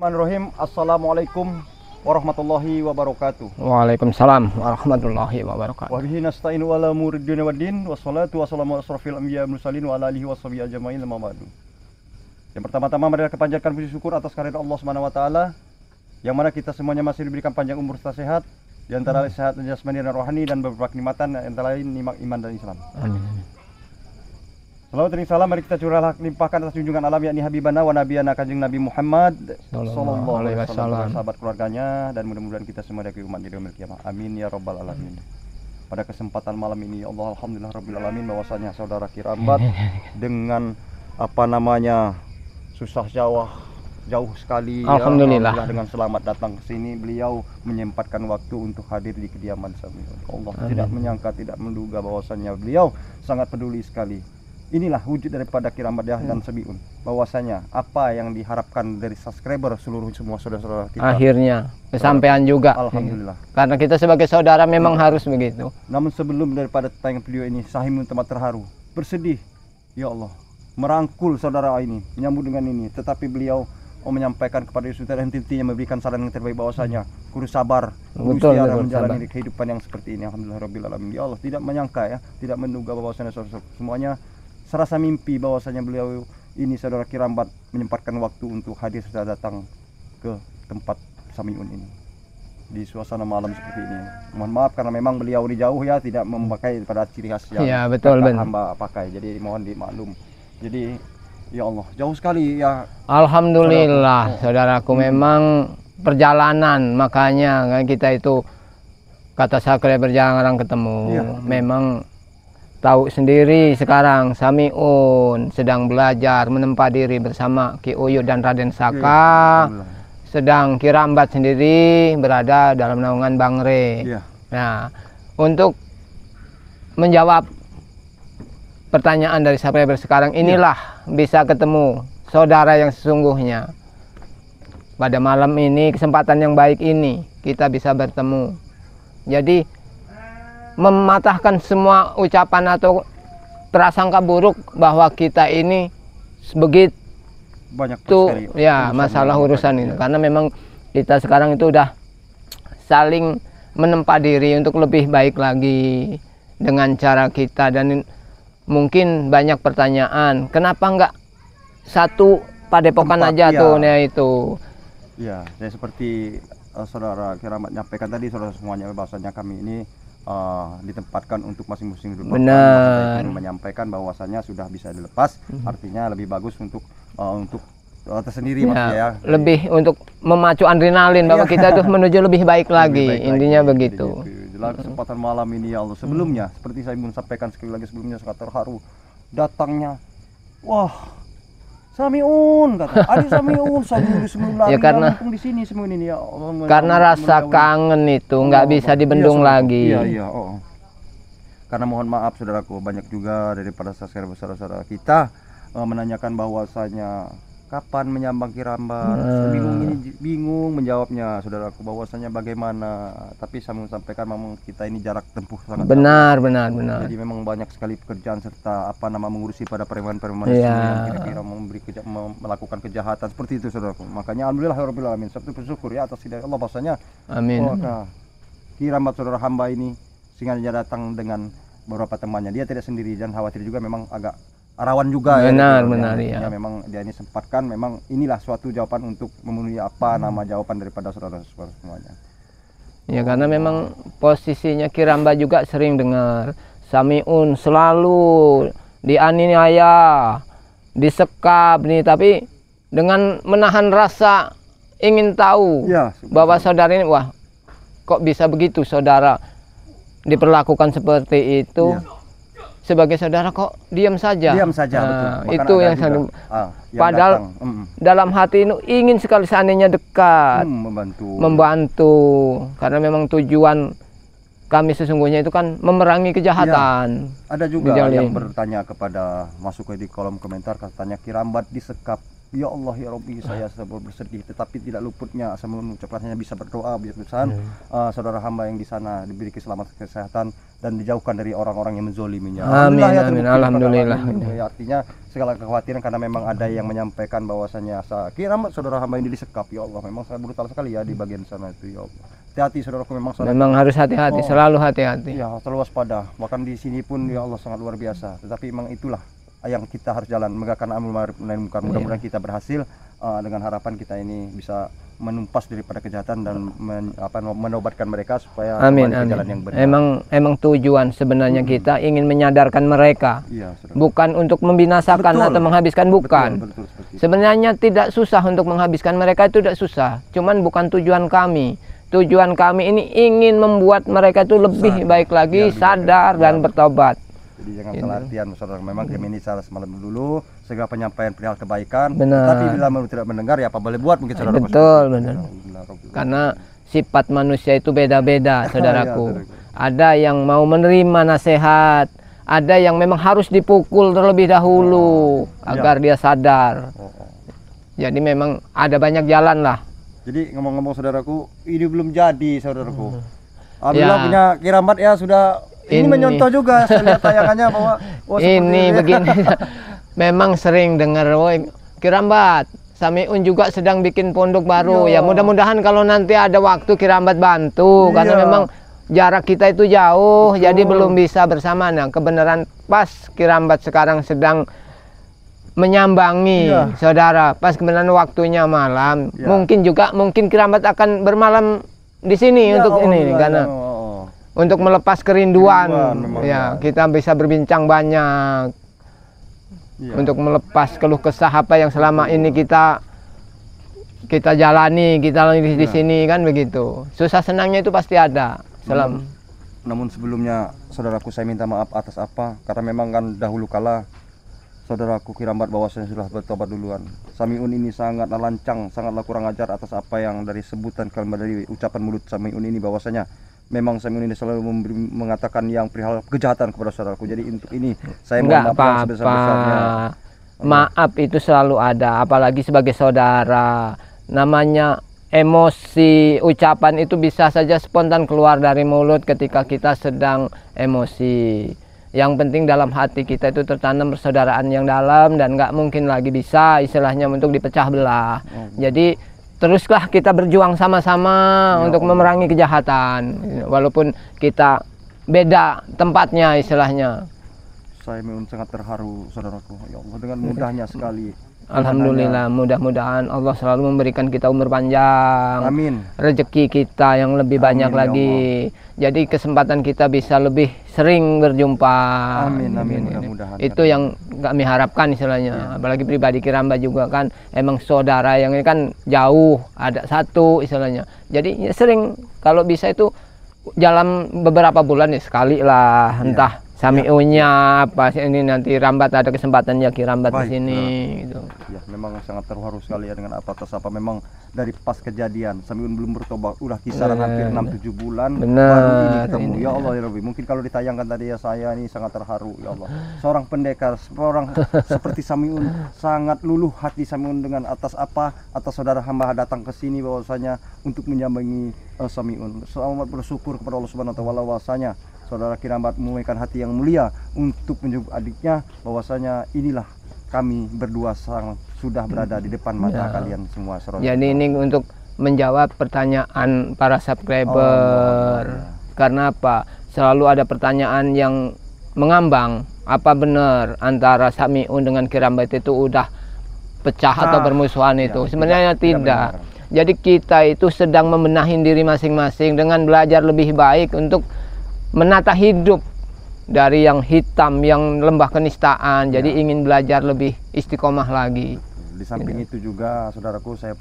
Bismillahirrahmanirrahim. Assalamualaikum warahmatullahi wabarakatuh. Waalaikumsalam warahmatullahi wabarakatuh. Wa bihi nasta'inu ala umuri dunya waddin. Wassalatu wassalamu ala asrofil anbiya wal mursalin wa ala alihi washabihi ajmain. Amma ba'du. Yang pertama-tama marilah kita panjatkan puji syukur atas karunia Allah Subhanahu wa taala yang mana kita semuanya masih diberikan panjang umur serta sehat, di antara sehat jasmani dan rohani, dan beberapa kenikmatan antara lain nikmat iman dan Islam. Amin. Salawat dan salam mari kita curahkan limpahkan atas junjungan alam yakni habibana wa nabiyana kanjeng Nabi Muhammad sallallahu alaihi wasallam, sahabat keluarganya, dan mudah-mudahan kita semua dari umat di yaumil qiyamah. Amin ya rabbal alamin. Pada kesempatan malam ini ya Allah alhamdulillah rabbil alamin bahwasanya saudara Kirambat dengan susah jauh sekali alhamdulillah. Ya, dengan selamat datang ke sini. Beliau menyempatkan waktu untuk hadir di kediaman Samiun. Allah tidak menyangka, tidak menduga bahwasanya beliau sangat peduli sekali. Inilah wujud daripada Kirambat dan Samiun, bahwasanya apa yang diharapkan dari subscriber seluruh semua saudara-saudara kita akhirnya kesampaian juga. Alhamdulillah. Karena kita sebagai saudara memang harus begitu. Namun sebelum daripada tayangan video ini, Samiun temat terharu, bersedih, ya Allah, merangkul saudara ini, menyambut dengan ini. Tetapi beliau menyampaikan kepada Yusuf dan intinya memberikan saran yang terbaik bahwasanya kudu sabar, betul, menjalani kehidupan yang seperti ini. Alhamdulillah rabbil alamin. Ya Allah tidak menyangka ya, tidak menduga bahwasanya semuanya serasa mimpi bahwasanya beliau ini saudara Kirambat menyempatkan waktu untuk hadir serta datang ke tempat Samiun ini di suasana malam seperti ini. Mohon maaf karena memang beliau di jauh ya, tidak memakai pada ciri khas yang ya, betul, hamba pakai, jadi mohon dimaklum. Jadi ya Allah jauh sekali ya. Alhamdulillah saudaraku, memang perjalanan, makanya kita itu kata sakral berjalan orang ketemu ya. Memang tahu sendiri sekarang Samiun sedang belajar menempa diri bersama Ki Uyut dan Raden Saka. Sedang Kirambat sendiri berada dalam naungan Bang Re. Nah, untuk menjawab pertanyaan dari subscriber sekarang, inilah bisa ketemu saudara yang sesungguhnya. Pada malam ini, kesempatan yang baik ini kita bisa bertemu. Jadi mematahkan semua ucapan atau prasangka buruk bahwa kita ini begitu banyak ya masalah urusan ini, karena memang kita sekarang itu udah saling menempa diri untuk lebih baik lagi dengan cara kita. Dan mungkin banyak pertanyaan, kenapa enggak satu padepokan aja tuh itu ya. Saya seperti saudara Kirambat nyampaikan tadi, saudara semuanya, bahwasanya kami ini ditempatkan untuk masing-masing duduk. Benar. Menyampaikan bahwasanya sudah bisa dilepas, artinya lebih bagus untuk tersendiri ya. Lebih untuk memacu adrenalin bahwa kita tuh menuju lebih baik lagi, intinya begitu. Dalam kesempatan malam ini ya Allah, sebelumnya seperti saya sampaikan sekali lagi sebelumnya, sangat terharu datangnya, wah Samiun, kata adik Samiun ya, karena di sini semua ini ya Allah, karena rasa kangen itu nggak bisa dibendung lagi. Iya. Karena mohon maaf saudaraku, banyak juga daripada saudara-saudara kita menanyakan bahwasanya kapan menyambang Kirambat. Bingung menjawabnya saudaraku, bahwasanya bagaimana. Tapi saya mau sampaikan memang kita ini jarak tempuh sangat benar. Jadi memang banyak sekali pekerjaan serta mengurusi pada preman-preman yang kira-kira melakukan kejahatan seperti itu saudaraku. Makanya alhamdulillah rabbil alamin, satu bersyukur ya atas hidayah Allah bahwasanya amin. Kirambat saudara hamba ini sengaja datang dengan beberapa temannya. Dia tidak sendiri dan khawatir juga, memang agak rawan juga. Benar ya. Memang dia ini sempatkan, memang inilah suatu jawaban untuk memenuhi jawaban daripada saudara-saudara semuanya. Ya, karena memang posisinya Kirambat juga sering dengar Samiun selalu dianiaya, disekap nih, tapi dengan menahan rasa ingin tahu bahwa saudara ini, wah kok bisa begitu saudara diperlakukan seperti itu. Sebagai saudara kok diam saja. Betul. Itu yang padahal dalam hati ini ingin sekali seandainya dekat, membantu. Karena memang tujuan kami sesungguhnya itu kan memerangi kejahatan. Ada juga yang bertanya kepada, masuk di kolom komentar, katanya Kirambat disekap Ya Allah ya Rabbi, saya bersedih, tetapi tidak luputnya saya mengucapkan hanya bisa berdoa biar saudara hamba yang di sana diberi keselamatan kesehatan dan dijauhkan dari orang-orang yang menzoliminya. Amin, ya, amin, terbukti alhamdulillah. Ya, artinya segala kekhawatiran karena memang ada yang menyampaikan bahwasanya kira saudara hamba ini disekap. Ya Allah, memang sangat brutal sekali ya di bagian sana itu. Ya Allah, hati-hati saudaraku, memang harus hati-hati, selalu hati-hati. Ya, selalu waspada. Bahkan di sini pun ya Allah sangat luar biasa. Tetapi memang itulah yang kita harus jalan, menegakkan amar ma'ruf nahi munkar. Mudah-mudahan kita berhasil dengan harapan kita ini bisa menumpas daripada kejahatan dan menobatkan mereka supaya amin, kembali ke amin. jalan yang benar. Emang tujuan sebenarnya kita ingin menyadarkan mereka, iya, bukan untuk membinasakan atau menghabiskan, bukan. Betul, sebenarnya tidak susah untuk menghabiskan mereka, itu tidak susah. Cuman bukan tujuan kami. Tujuan kami ini ingin membuat mereka itu lebih baik lagi, sadar dan bertobat. Jadi jangan salah artian saudara, memang kami ini salah semalam dulu segala penyampaian perihal kebaikan, benar. Tapi bila tidak mendengar ya apa boleh buat mungkin saudara. Betul, benar. Karena sifat manusia itu beda-beda saudaraku. Ada yang mau menerima nasihat, ada yang memang harus dipukul terlebih dahulu agar dia sadar. Jadi memang ada banyak jalan lah. Jadi ngomong-ngomong saudaraku, ini belum jadi saudaraku. Apabila punya kiramat ya sudah. Ini menyontoh juga, saya lihat tayangannya bahwa ini begini. Memang sering dengar, Kirambat Samiun juga sedang bikin pondok baru. Ya mudah-mudahan kalau nanti ada waktu Kirambat bantu, karena memang jarak kita itu jauh. Betul. Jadi belum bisa bersama. Nah, kebenaran pas Kirambat sekarang sedang menyambangi saudara, pas kebenaran waktunya malam. Mungkin Kirambat akan bermalam di sini untuk ini karena untuk melepas kerinduan ya, kita bisa berbincang banyak untuk melepas keluh kesah apa yang selama ini kita jalani, kita di sini kan begitu. Susah senangnya itu pasti ada. Namun sebelumnya saudaraku, saya minta maaf atas apa, karena memang kan dahulu kala saudaraku Kirambat bahwasanya sudah bertobat duluan. Samiun ini sangatlah lancang, sangatlah kurang ajar atas apa yang dari sebutan kalimat dari ucapan mulut Samiun ini, bahwasanya memang Samiun ini selalu mengatakan yang perihal kejahatan kepada saudaraku. Jadi untuk ini saya mohon maaf sebesar-besarnya. Maaf itu selalu ada, apalagi sebagai saudara. Namanya emosi, ucapan itu bisa saja spontan keluar dari mulut ketika kita sedang emosi. Yang penting dalam hati kita itu tertanam persaudaraan yang dalam dan nggak mungkin lagi bisa istilahnya untuk dipecah belah. Jadi teruslah kita berjuang sama-sama untuk memerangi kejahatan, walaupun kita beda tempatnya istilahnya. Saya memang sangat terharu saudaraku, ya Allah, dengan mudahnya sekali. Alhamdulillah, mudah-mudahan Allah selalu memberikan kita umur panjang. Amin. Rezeki kita yang lebih banyak lagi. Jadi kesempatan kita bisa lebih sering berjumpa. Amin, amin, mudah-mudahan. Itu yang kami harapkan istilahnya. Apalagi pribadi Kirambat juga kan emang saudara yang ini kan jauh, ada satu istilahnya. Jadi ya sering kalau bisa itu dalam beberapa bulan ya sekali lah, entah Samiunnya apa ini nanti Rambat ada kesempatan ya Kirambat di sini gitu. Ya memang sangat terharu sekali ya dengan apa atas apa, memang dari pas kejadian Samiun belum bertobat udah kisaran hampir 6-7 bulan baru ini ketemu. Ya Allah ya Rabbi, mungkin kalau ditayangkan tadi ya saya ini sangat terharu ya Allah. Seorang pendekar, seorang seperti Samiun, sangat luluh hati Samiun dengan atas saudara hamba datang ke sini bahwasanya untuk menyambangi Samiun. Selamat bersyukur kepada Allah Subhanahu wa taala bahwasanya saudara Kirambat memiliki hati yang mulia untuk menjemput adiknya, bahwasanya inilah kami berdua sudah berada di depan mata kalian semua saudara. Jadi ini untuk menjawab pertanyaan para subscriber. Karena apa? Selalu ada pertanyaan yang mengambang, apa benar antara Samiun dengan Kirambat itu udah pecah atau bermusuhan itu? Sebenarnya tidak. Jadi kita itu sedang membenahi diri masing-masing dengan belajar lebih baik untuk menata hidup dari yang hitam, yang lembah kenistaan. Jadi ingin belajar lebih istiqomah lagi. Di samping itu juga saudaraku, saya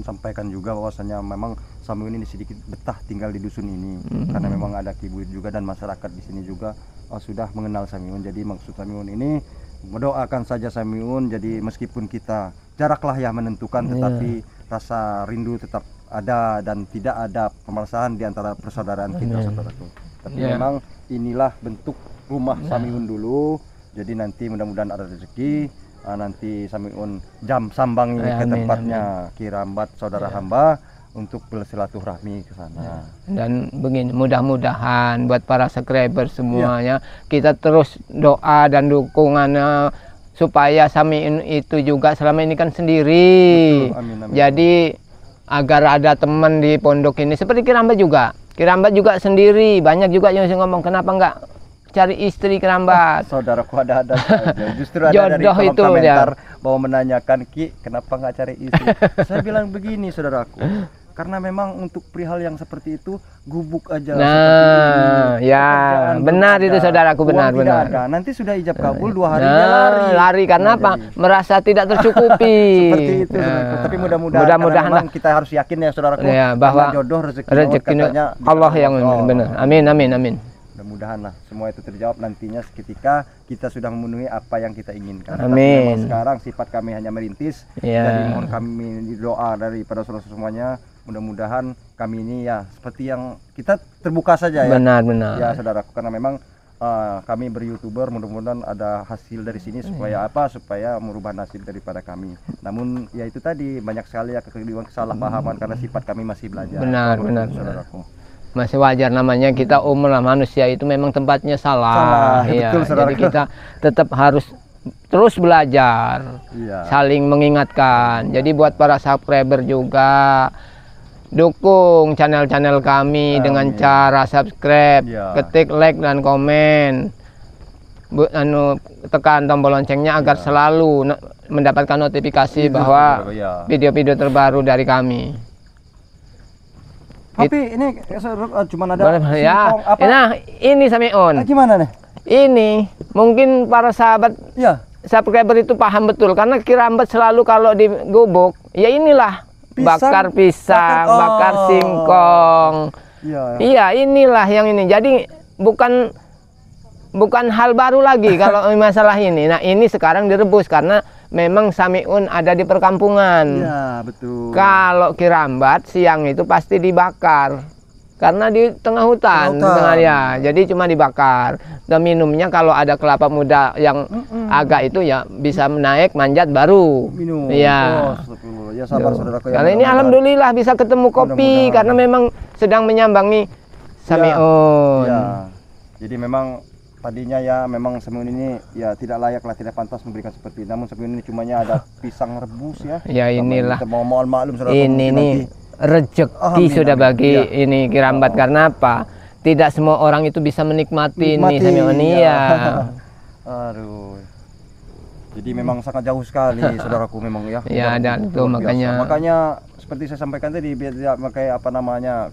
sampaikan juga bahwasanya memang Samiun ini sedikit betah tinggal di dusun ini karena memang ada kibuyut juga dan masyarakat di sini juga sudah mengenal Samiun. Jadi maksud Samiun ini mendoakan saja Samiun. Jadi meskipun kita jaraklah yang menentukan, tetapi rasa rindu tetap ada dan tidak ada pemalasan di antara persaudaraan kita saudaraku. Tapi memang inilah bentuk rumah Samiun dulu. Jadi nanti mudah-mudahan ada rezeki nanti Samiun jam sambangi ke Amin, tempatnya Kirambat saudara hamba untuk bersilaturahmi ke sana. Dan begini, mudah-mudahan buat para subscriber semuanya kita terus doa dan dukungannya supaya Samiun itu juga selama ini kan sendiri. Betul, amin, amin. Jadi agar ada teman di pondok ini seperti Kirambat juga. Kirambat juga sendiri. Banyak juga yang ngomong kenapa enggak cari istri Kirambat. Saudaraku ada saja. Justru ada dari Jodoh kolom itu komentar bahwa menanyakan, Ki, kenapa nggak cari istri? Saya bilang begini, saudaraku. Karena memang untuk perihal yang seperti itu gubuk aja. Nah, ya Pekerjaan benar belum itu ada, saudaraku, uang benar tidak benar. ada. Nanti sudah ijab kabul 2 hari dia lari karena apa? jadi Merasa tidak tercukupi. seperti itu, saudaraku. Tapi mudah-mudahan mudah-mudahan memang kita harus yakin ya saudaraku, ya, bahwa karena jodoh rezeki rezeki Allah yang benar. Amin amin amin. Mudah-mudahan lah semua itu terjawab nantinya ketika kita sudah memenuhi apa yang kita inginkan. Tapi Amin. memang sekarang sifat kami hanya merintis. Ya. Jadi mohon kami doa daripada saudara semuanya. Mudah-mudahan kami ini ya seperti yang kita terbuka saja ya. Benar benar. Ya saudaraku, karena memang kami ber-YouTuber, mudah-mudahan ada hasil dari sini supaya apa? Supaya merubah nasib daripada kami. Namun ya itu tadi banyak sekali ya kesalahpahaman karena sifat kami masih belajar. Benar benar. Saudaraku. Masih wajar, namanya kita lah manusia itu memang tempatnya salah. Iya. Betul, Jadi kita tetap harus terus belajar. Iya. Saling mengingatkan. Jadi buat para subscriber juga dukung channel-channel kami dengan cara subscribe, Ya. ketik like dan komen. Tekan tombol loncengnya agar selalu mendapatkan notifikasi bahwa video-video terbaru dari kami. Tapi ini cuma ada ya. singkong, apa? Nah, ini Samiun. Gimana nih? Ini mungkin para sahabat Ya. subscriber itu paham betul karena Kirambat selalu kalau di gubuk ya inilah bakar pisang, bakar singkong. Iya. Iya, inilah yang ini. Jadi bukan hal baru lagi kalau masalah ini. Nah, ini sekarang direbus karena memang Samiun ada di perkampungan. Iya, betul. Kalau Kirambat siang itu pasti dibakar. Karena di tengah hutan, di tengah ya. Jadi cuma dibakar. Dan minumnya kalau ada kelapa muda yang agak itu ya bisa naik manjat baru. Minum. Iya. Oh, ya sabar saudaraku. Karena ini alhamdulillah bisa ketemu kopi karena memang sedang menyambangi Samiun. Iya. Jadi memang tadinya ya memang Samiun ini ya tidak layak lah, tidak pantas memberikan seperti ini. Namun Samiun ini cumanya ada pisang rebus ya. Ya inilah. Mohon maklum saudara. Ini nih rezeki sudah bagi ini Kirambat karena apa? Tidak semua orang itu bisa menikmati nih Samiun ya. Aduh. Jadi memang sangat jauh sekali saudaraku memang ya. Ya dan itu makanya seperti saya sampaikan tadi biar tidak pakai apa namanya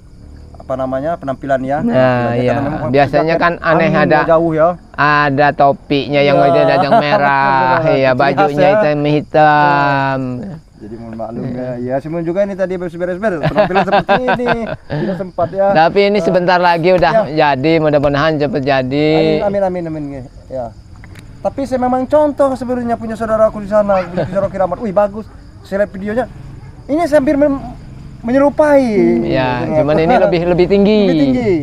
penampilan ya. Nah, iya. Biasanya kan aneh ada jauh ya. Ada topinya yang yang merah, ya bajunya hitam. Jadi mohon maklum ya semua juga ini tadi beres-beres penampilan seperti ini tidak sempat ya. Tapi ini sebentar lagi udah jadi, mudah-mudahan cepat jadi. Amin ya. Tapi saya memang contoh sebenarnya punya saudaraku di sana, di saudara Kirambat. Wih bagus, saya lihat videonya. Ini hampir menyerupai. Ya, cuman ini lebih tinggi. Lebih tinggi.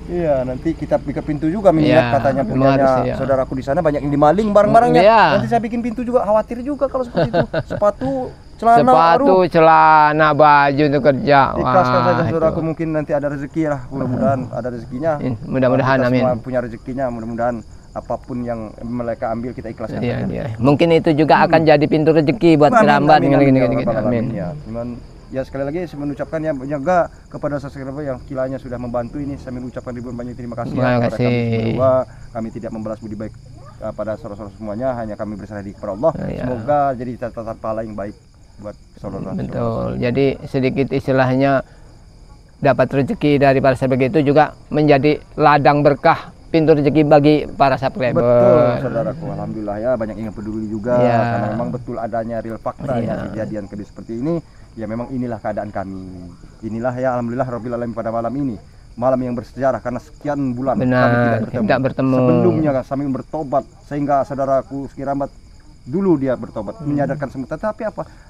Iya, nanti kita bikin pintu juga mengingat katanya punyanya saudaraku di sana banyak yang dimaling barang-barangnya. Nanti saya bikin pintu juga, khawatir juga kalau seperti itu. Sepatu, celana, baju untuk kerja. Ikhlaskan saja saudaraku, mungkin nanti ada rezeki lah, mudah-mudahan ada rezekinya. Mudah-mudahan amin. Semua punya rezekinya, mudah-mudahan apapun yang mereka ambil kita ikhlaskan. Iya. Mungkin itu juga akan jadi pintu rezeki buat Kirambat gini. Amin. Cuman ya sekali lagi saya mengucapkan ya jaga kepada subscriber yang kiranya sudah membantu ini, saya mengucapkan ribuan banyak terima kasih ya kepada kami berdua. Kami tidak membalas budi baik pada saudara-saudara semuanya, hanya kami berserah diri kepada Allah. Semoga jadi catatan pahala yang baik buat saudara. Betul. Jadi sedikit istilahnya dapat rezeki dari para sahabat itu juga menjadi ladang berkah, pintu rezeki bagi para subscriber. Betul saudaraku, alhamdulillah ya banyak yang peduli juga karena memang betul adanya real fakta yang kejadian seperti ini. Ya memang inilah keadaan kami. Inilah ya alhamdulillah rabbil alamin pada malam ini. Malam yang bersejarah karena sekian bulan kami tidak bertemu. Sebelumnya kami bertobat sehingga saudaraku Kirambat dulu dia bertobat menyadarkan semua.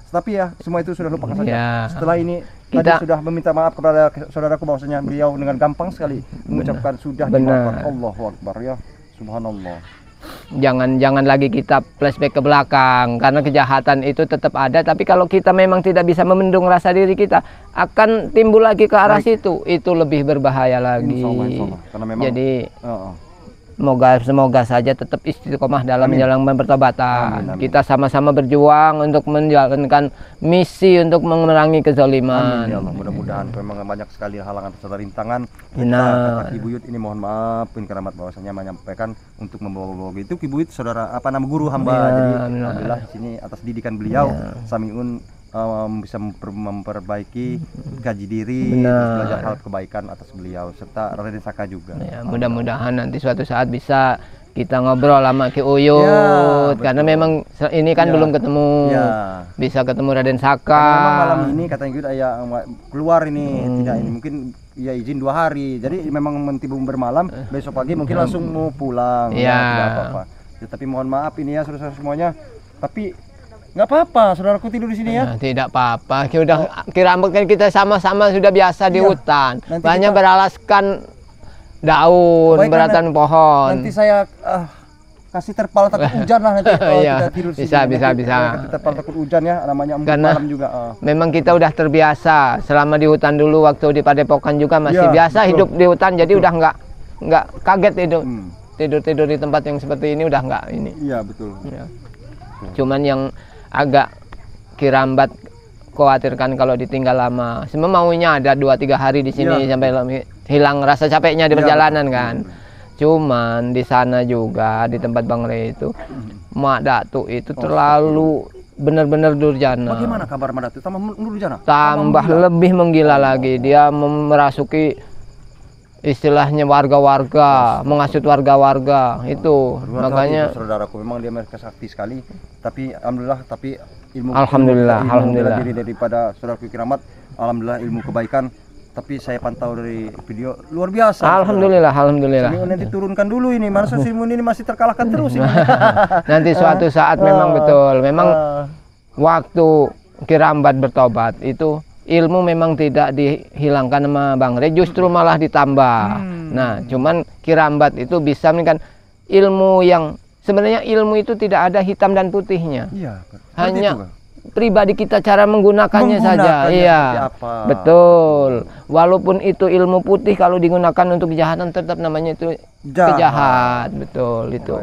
Tapi ya semua itu sudah lupakan saja. Setelah ini kita sudah meminta maaf kepada saudaraku bahwasanya beliau dengan gampang sekali mengucapkan sudah dimaafkan. Allahu Akbar ya. Subhanallah. jangan lagi kita flashback ke belakang, karena kejahatan itu tetap ada, tapi kalau kita memang tidak bisa membendung rasa diri kita, akan timbul lagi ke arah situ, itu lebih berbahaya lagi. Insya Allah. Karena memang, jadi semoga saja tetap istiqomah dalam menjalankan pertobatan. Amin. Kita sama-sama berjuang untuk menjalankan misi untuk memerangi kezaliman. Amin ya Allah. Mudah-mudahan memang banyak sekali halangan serta rintangan. Benar. Ibu Yud ini mohon maaf keramat bahwasanya menyampaikan untuk membawa itu Ibu Yud saudara nama guru hamba. Ya, jadi benar. alhamdulillah di sini atas didikan beliau Samiun bisa memperbaiki gaji diri, belajar hal kebaikan atas beliau serta Raden Saka juga. Ya, mudah-mudahan nanti suatu saat bisa kita ngobrol sama Ki Uyut, karena memang ini kan belum ketemu. Bisa ketemu Raden Saka. Memang malam ini katanya gitu ayah keluar ini tidak ini mungkin ya izin 2 hari. Jadi memang mentibung bermalam, besok pagi mungkin langsung mau pulang. Ya. Tidak apa-apa. Ya, tapi mohon maaf ini ya saudara semuanya. Tapi nggak apa-apa, saudaraku tidur di sini ya. Tidak apa-apa. Kira kita sama-sama sudah biasa di hutan. Banyak beralaskan daun, beratan pohon. Nanti saya kasih terpal takut hujan lah nanti kita tidur sini. Bisa. Kasih terpal takut hujan ya, namanya embun malam juga. Memang kita udah terbiasa selama di hutan dulu, waktu di Padepokan juga masih biasa hidup di hutan, jadi udah nggak kaget itu. Tidur di tempat yang seperti ini udah nggak ini. Iya betul. Ya. Cuman yang agak Kirambat khawatirkan kalau ditinggal lama. Semua maunya ada 2-3 hari di sini sampai hilang rasa capeknya di perjalanan kan. Cuman di sana juga di tempat Bang Rey itu Mak Datuk itu terlalu benar-benar durjana. Bagaimana kabar Mak Datuk? Tambah durjana? Tambah lebih menggila lagi. Dia merasuki istilahnya warga-warga, menghasut warga-warga itu. Makanya saudaraku memang dia mereka sakti sekali, tapi alhamdulillah alhamdulillah diri daripada saudaraku Keramat, alhamdulillah ilmu kebaikan. Tapi saya pantau dari video luar biasa. Alhamdulillah. Nanti turunkan dulu ini, mana Simun ini masih terkalahkan terus ini. Nanti suatu saat memang betul, memang waktu Kirambat bertobat itu ilmu memang tidak dihilangkan sama Bang Rey, justru malah ditambah. Nah, cuman Kirambat itu bisa kan ilmu yang sebenarnya ilmu itu tidak ada hitam dan putihnya. Iya, hanya pribadi kita cara menggunakannya saja. Iya, betul. Walaupun itu ilmu putih, kalau digunakan untuk kejahatan tetap namanya itu kejahat. Betul itu.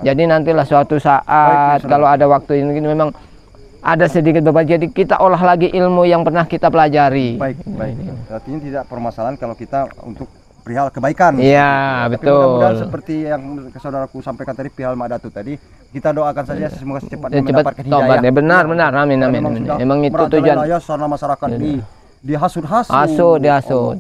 Jadi nantilah suatu saat kalau ada waktu ini memang ada sedikit berbagi, jadi kita olah lagi ilmu yang pernah kita pelajari. Baik. Artinya tidak permasalahan kalau kita untuk perihal kebaikan. Iya, betul. Mudah-mudahan seperti yang saudaraku sampaikan tadi perihal Mak Datuk tadi, kita doakan saja semoga secepatnya mendapatkan hidayah. Benar. Amin. Memang itu tujuan. Sana masyarakat dihasut-hasut. Dihasut.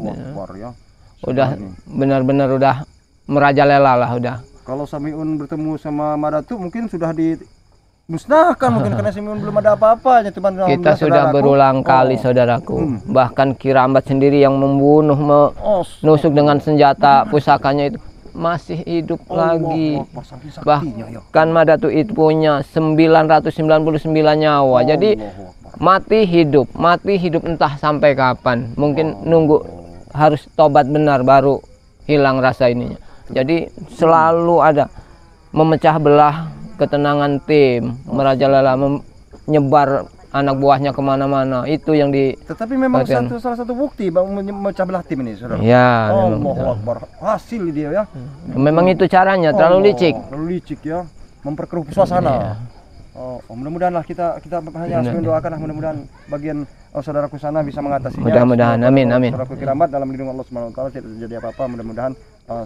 Udah benar-benar udah merajalela lah udah. Kalau Samiun bertemu sama Mak Datuk mungkin sudah musnahkan mungkin karena Samiun belum ada apa-apanya. Kita sudah berulang kali saudaraku, bahkan Kirambat sendiri yang membunuh menusuk dengan senjata pusakanya itu masih hidup lagi. Bahkan Mak Datuk itu punya 999 nyawa. Jadi mati hidup entah sampai kapan. Mungkin nunggu harus tobat benar baru hilang rasa ininya. Jadi selalu ada memecah belah ketenangan tim, merajalela, menyebar anak buahnya kemana-mana. Itu yang Tetapi memang salah satu bukti memecah belah tim ini, saudara. Ya, Allahu Akbar. Hasil dia ya. Memang itu caranya, terlalu licik. Terlalu licik ya, memperkeruh suasana. Mudah-mudahan lah kita hanya mendoakan mudah-mudahan bagian saudaraku sana bisa mengatasinya. Mudah-mudahan, amin. Saudaraku Keramat dalam lindungan Allah Subhanahu wa taala tidak terjadi apa-apa, mudah-mudahan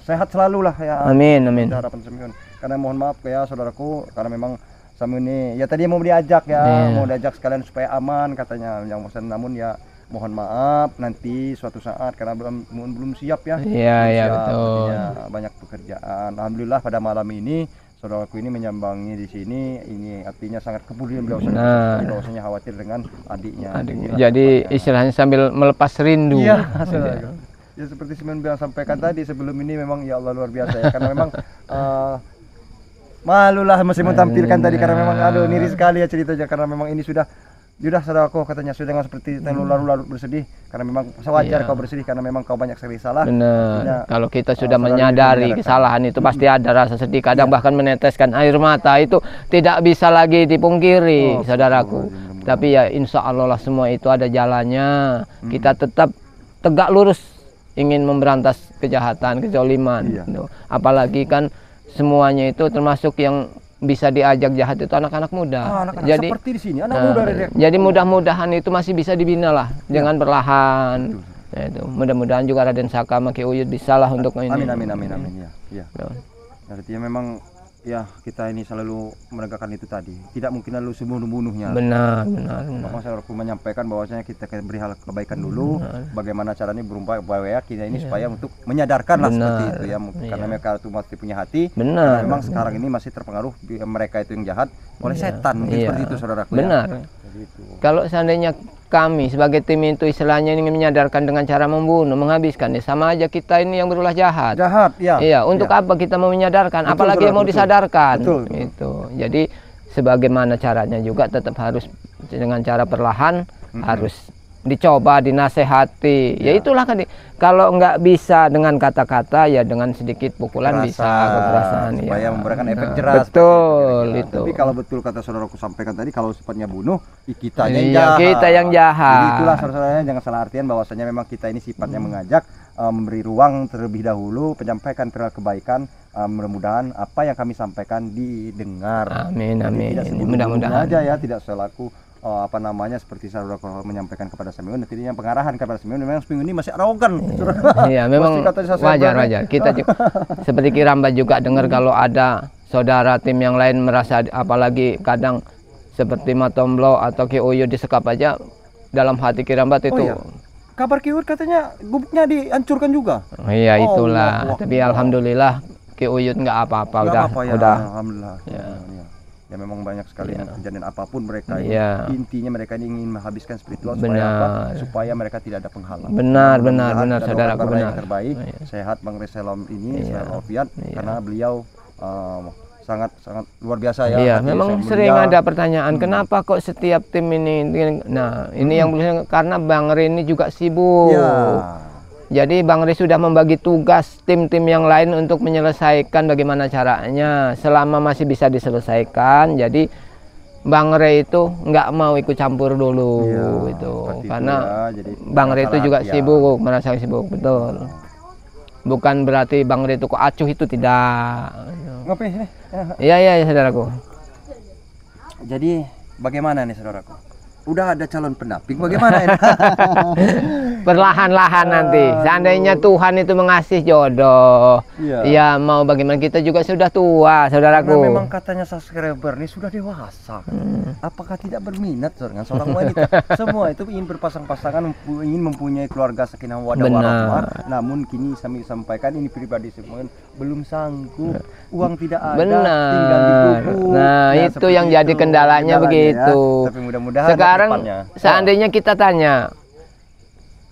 sehat selalu lah ya. Amin. Harapan Samiun. Karena mohon maaf ya saudaraku, karena memang Samiun ini ya tadi mau diajak ya, mau diajak sekalian supaya aman katanya yang namun ya mohon maaf nanti suatu saat karena belum siap ya. Iya, betul. Banyak pekerjaan. Alhamdulillah pada malam ini saudaraku ini menyambangi di sini, ini artinya sangat kepedulian beliau bahwasanya khawatir dengan adiknya. Jadi istilahnya sambil melepas rindu. Iya, saudaraku. Ya seperti Samiun bilang sampaikan tadi sebelum ini memang ya Allah luar biasa ya, karena memang malulah masih menampilkan tadi karena memang niri sekali ya ceritanya, karena memang ini sudah Sudah saudaraku, katanya sudah jangan seperti lalu-lalu bersedih karena memang sewajar Iya. kau bersedih karena memang kau banyak sekali salah. Benar. Kalau kita sudah saudara menyadari menyadarkan. kesalahan itu pasti ada rasa sedih, kadang bahkan meneteskan air mata, itu tidak bisa lagi dipungkiri, saudaraku. Tapi ya insya Allah lah semua itu ada jalannya. Kita tetap tegak lurus ingin memberantas kejahatan, kezaliman. Iya. Gitu. Apalagi kan semuanya itu termasuk yang bisa diajak jahat itu anak-anak muda. Anak-anak Jadi seperti di sini anak muda Rek. jadi mudah-mudahan itu masih bisa dibina lah dengan perlahan. Ya, itu mudah-mudahan juga Raden Saka Maki Uyut bisa lah untuk ini. Amin ya. Ya. Ya. Artinya memang ya kita ini selalu menegakkan itu tadi. Tidak mungkin lalu sebunuh-bunuhnya. Benar. Maka saya menyampaikan bahwasanya kita akan beri hal kebaikan dulu. Bagaimana caranya berupaya kita ini supaya untuk menyadarkan lah seperti itu ya. Karena mereka itu masih punya hati. Benar. Memang sekarang ini masih terpengaruh mereka itu yang jahat oleh setan mungkin seperti itu saudaraku. Benar. Ya. Jadi itu. Kalau seandainya kami sebagai tim itu istilahnya ingin menyadarkan dengan cara membunuh, menghabiskan, ya sama aja kita ini yang berulah jahat. Jahat, ya. Iya, untuk apa kita mau menyadarkan? Betul, Apalagi yang mau disadarkan. Betul. Itu. Jadi sebagaimana caranya juga tetap harus dengan cara perlahan, harus dicoba, dinasehati. Ya itulah kan. Kalau nggak bisa dengan kata-kata, ya dengan sedikit pukulan bisa, kekerasan. Supaya Ya. memberikan efek jelas. Betul itu. Tapi kalau betul kata saudaraku sampaikan tadi, kalau sifatnya bunuh, kita yang Iya, jahat. kita yang jahat. Jadi itulah saudara-saudaranya, jangan salah artian bahwasanya memang kita ini sifatnya mengajak, memberi ruang terlebih dahulu, menyampaikan perilaku kebaikan. Mudah-mudahan apa yang kami sampaikan didengar. Amin. Tidak Mudah-mudahan aja ya, tidak selaku apa namanya seperti saudara menyampaikan kepada Samiun, nantinya pengarahan kepada Samiun. Memang Samiun ini masih arogan. Iya, memang wajar. Kita juga, seperti Kiramba juga dengar kalau ada saudara tim yang lain merasa, apalagi kadang seperti Matomblo atau Ki Uyut disekap aja, dalam hati Kiramba itu. Iya. Kabar Ki Uyut katanya gubuknya dihancurkan juga. Iya, itulah. Allah. Tapi alhamdulillah Ki Uyut nggak apa-apa, Nggak udah. apa-apa ya, Udah. alhamdulillah. Ya memang banyak sekali kejadian apapun mereka ini. Iya. Intinya mereka ini ingin menghabiskan spiritual supaya apa? Supaya mereka tidak ada penghalang. Benar, Mudah-mudahan benar, kita saudaraku, doakan benar. yang terbaik, sehat Bang Reselom ini, sehat walafiat, karena beliau sangat luar biasa ya. Iya, Hati memang sangat sering mulia. ada pertanyaan, kenapa kok setiap tim ini. Nah, ini yang karena Bang Re ini juga sibuk. Iya. Jadi Bang Re sudah membagi tugas tim-tim yang lain untuk menyelesaikan bagaimana caranya. Selama masih bisa diselesaikan, jadi Bang Re itu nggak mau ikut campur dulu itu, seperti karena itu ya, jadi Bang Re itu juga ya. sibuk, merasa sibuk, betul. Bukan berarti Bang Re itu kok acuh, itu tidak. Ngopi sini. Iya, saudaraku. Jadi bagaimana nih saudaraku? Udah ada calon pendamping bagaimana ini? Perlahan-lahan nanti. Seandainya Tuhan itu mengasih jodoh, Iya. ya mau bagaimana, kita juga sudah tua, saudaraku. Karena memang katanya subscriber ini sudah dewasa. Apakah tidak berminat dengan seorang wanita? Semua itu ingin berpasang-pasangan, ingin mempunyai keluarga sakinah mawaddah warahmah. Namun kini kami sampaikan ini pribadi semua belum sanggup. Uang tidak ada, Benar. tinggal di gubuk. Nah, itu seperti yang jadi kendalanya begitu. Ya. Tapi mudah-mudahan Sekarang depannya. seandainya kita tanya,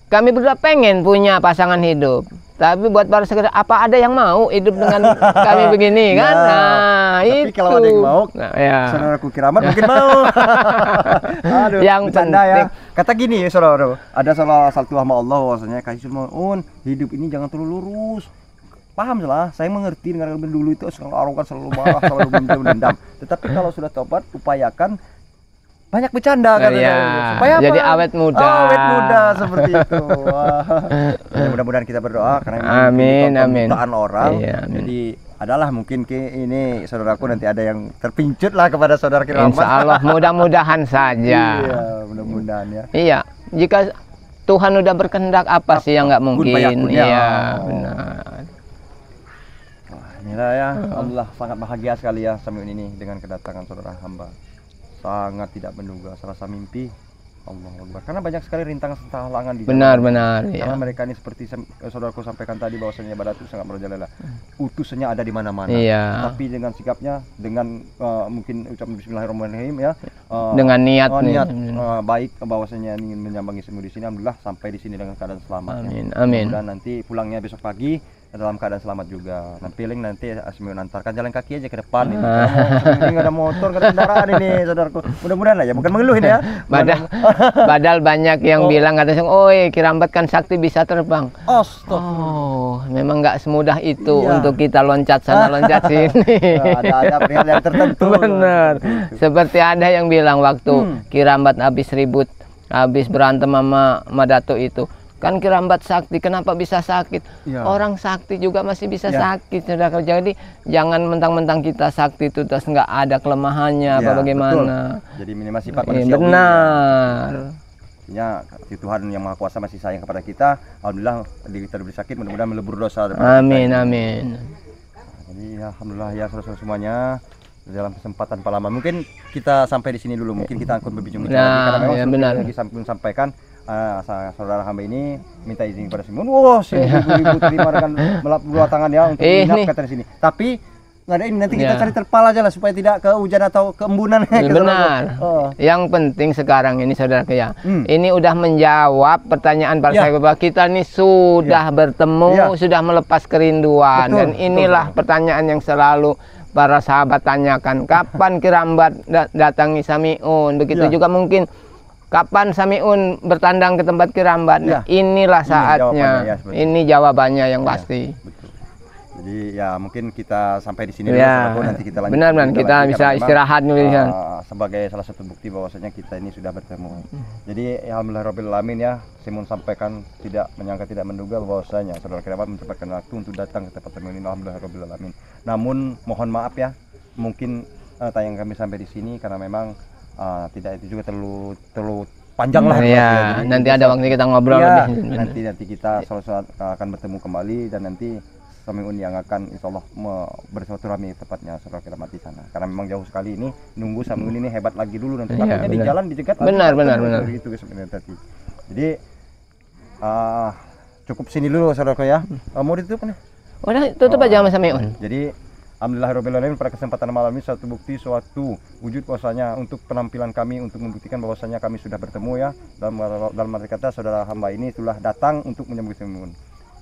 kami berdua pengen punya pasangan hidup, tapi buat para sekedar, apa ada yang mau hidup dengan kami begini kan? Ya, Nah, tapi itu. kalau ada yang mau, Nah, ya. saudaraku Kiramat mungkin mau. Aduh, Yang bercanda ya. penting. Kata gini ya saudara, ada salah satu hamba Allah bahwasanya kasih Sulmaun, hidup ini jangan terlalu lurus. Paham lah, saya mengerti dengan dulu itu selalu arogan, selalu marah, selalu mendendam. Tetapi kalau sudah tobat, upayakan banyak bercanda kan, Iya, supaya apa? jadi awet muda. Awet muda seperti itu. Wah. Ya, mudah-mudahan kita berdoa karena memang Amin, ini amin. jutaan orang. Iya, amin. Jadi adalah mungkin ini saudaraku nanti ada yang terpincut lah kepada saudara Kiramat. Insya Allah mudah-mudahan saja. Iya, mudah-mudahan ya. Iya, jika Tuhan udah berkehendak, apa sih yang nggak mungkin? bayakun ya. Iya, Oh. benar. Wah, inilah ya, Allah sangat bahagia sekali ya Samiun ini dengan kedatangan saudara hamba. Sangat tidak menduga, serasa mimpi. Allah Akbar. Karena banyak sekali rintangan serta halangan di jalan. Benar, Karena ya. mereka ini seperti saudaraku sampaikan tadi bahwasanya Badatu sangat merajalela. Utusannya ada di mana-mana. Iya. Tapi dengan sikapnya, dengan mungkin ucapan Bismillahirrahmanirrahim ya. Dengan niat nih. niat baik bahwasanya ingin menyambangi semua di sini. Alhamdulillah sampai di sini dengan keadaan selamat. Amin, amin. Dan nanti pulangnya besok pagi dalam keadaan selamat juga. Nah, feeling nanti Samiun antarkan jalan kaki aja ke depan ini. Ini nggak ada motor, nggak ada kendaraan ini, saudaraku. Mudah-mudahan lah ya, bukan mengeluh ini ya. Padahal banyak yang bilang katanya, oh Kirambat kan sakti bisa terbang. Oh, memang nggak semudah itu untuk kita loncat sana loncat sini. Ada pilihan yang tertentu. Benar. Seperti ada yang bilang waktu Kirambat habis ribut, habis berantem sama Datuk itu. Kan Kirambat sakti, kenapa bisa sakit? Orang sakti juga masih bisa sakit, saudara. Jadi jangan mentang-mentang kita sakti itu terus nggak ada kelemahannya apa bagaimana. Betul. Jadi minimal sifat manusia. Benar. Artinya Tuhan yang Maha Kuasa masih sayang kepada kita. Alhamdulillah kita diberi sakit, mudah-mudahan melebur dosa. Amin, amin. Jadi alhamdulillah ya saudara semuanya. Dalam kesempatan Palama mungkin kita sampai di sini dulu, mungkin kita akan berbincang lagi karena memang benar. Lagi sampaikan saudara hamba ini minta izin kepada Samiun. Wah, seribu terima dengan melap dua tangan ya untuk menginap di sini. Tapi nggak ada ini, nanti kita cari terpal aja lah supaya tidak kehujan atau keembunan. Benar. Yang penting sekarang ini saudara ya, ini udah menjawab pertanyaan para sahabat kita nih, sudah bertemu, sudah melepas kerinduan. Dan inilah pertanyaan yang selalu para sahabat tanyakan, kapan Kirambat datangi Samiun? Begitu juga mungkin kapan Samiun bertandang ke tempat Kirambat. Nah, inilah saatnya. Ini jawabannya yang pasti. Betul. Jadi ya mungkin kita sampai di sini dulu, nanti kita lanjut. Benar, kita bisa istirahat dulu sebagai salah satu bukti bahwasanya kita ini sudah bertemu. Jadi alhamdulillahirabbil alamin ya, Samiun sampaikan tidak menyangka, tidak menduga bahwasanya saudara Kirambat menyempatkan waktu untuk datang ke tempat Samiun ini. Alhamdulillahirabbil alamin. Namun mohon maaf ya, mungkin tayang kami sampai di sini karena memang tidak itu juga terlalu panjang lah. Jadi nanti ada waktu kita ngobrol lebih. Nanti kita selalu akan bertemu kembali, dan nanti Samiun yang akan insya Allah bersilaturahmi tepatnya saudara Kirambat di sana. Karena memang jauh sekali ini, nunggu Samiun ini hebat lagi dulu, nanti takutnya di jalan dicegat. Benar. Itu sebenarnya tadi. Jadi cukup sini dulu saudara ya. Mau ditutup nih? Udah tutup aja sama Samiun. Jadi alhamdulillahirabbil alamin, pada kesempatan malam ini suatu bukti, suatu wujud bahwasanya untuk penampilan kami untuk membuktikan bahwasanya kami sudah bertemu ya. Dalam arti kata saudara hamba ini telah datang untuk menyambut Samiun.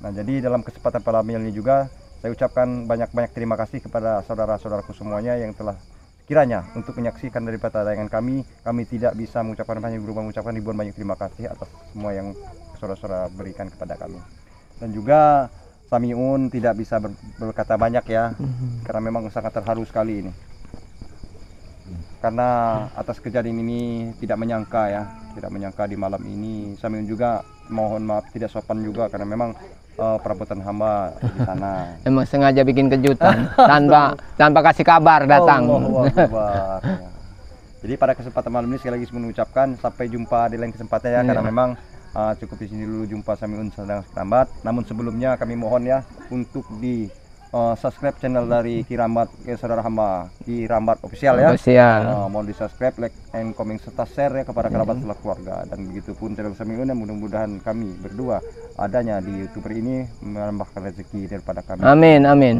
Nah, jadi dalam kesempatan malam ini juga saya ucapkan banyak-banyak terima kasih kepada saudara-saudaraku semuanya yang telah kiranya untuk menyaksikan daripada tayangan kami. Kami tidak bisa mengucapkan banyak, berupa mengucapkan ribuan banyak terima kasih atas semua yang saudara-saudara berikan kepada kami. Dan juga Samiun tidak bisa berkata banyak ya, karena memang sangat terharu sekali ini. Karena atas kejadian ini tidak menyangka di malam ini. Samiun juga mohon maaf tidak sopan juga karena memang perabotan hamba di sana. Emang sengaja bikin kejutan tanpa kasih kabar datang. Jadi pada kesempatan malam ini sekali lagi mengucapkan sampai jumpa di lain kesempatan ya, karena memang cukup di sini dulu jumpa Samiun sedang Kirambat. Namun sebelumnya kami mohon ya untuk di subscribe channel dari Kirambat saudara hamba Kirambat official ya. Mohon di subscribe, like, and comment serta share ya kepada kerabat serta keluarga. Dan begitupun channel Samiun, yang mudah-mudahan kami berdua adanya di YouTuber ini menambahkan rezeki daripada kami. Amin.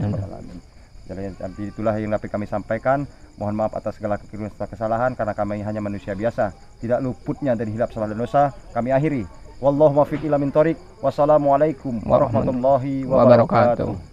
Jadi itulah yang dapat kami sampaikan. Mohon maaf atas segala kekeliruan serta kesalahan, karena kami hanya manusia biasa, tidak luputnya dari hilap salah dan dosa. Kami akhiri. Wallahu muwaffiq ila min thoriq. Wassalamualaikum warahmatullahi wabarakatuh.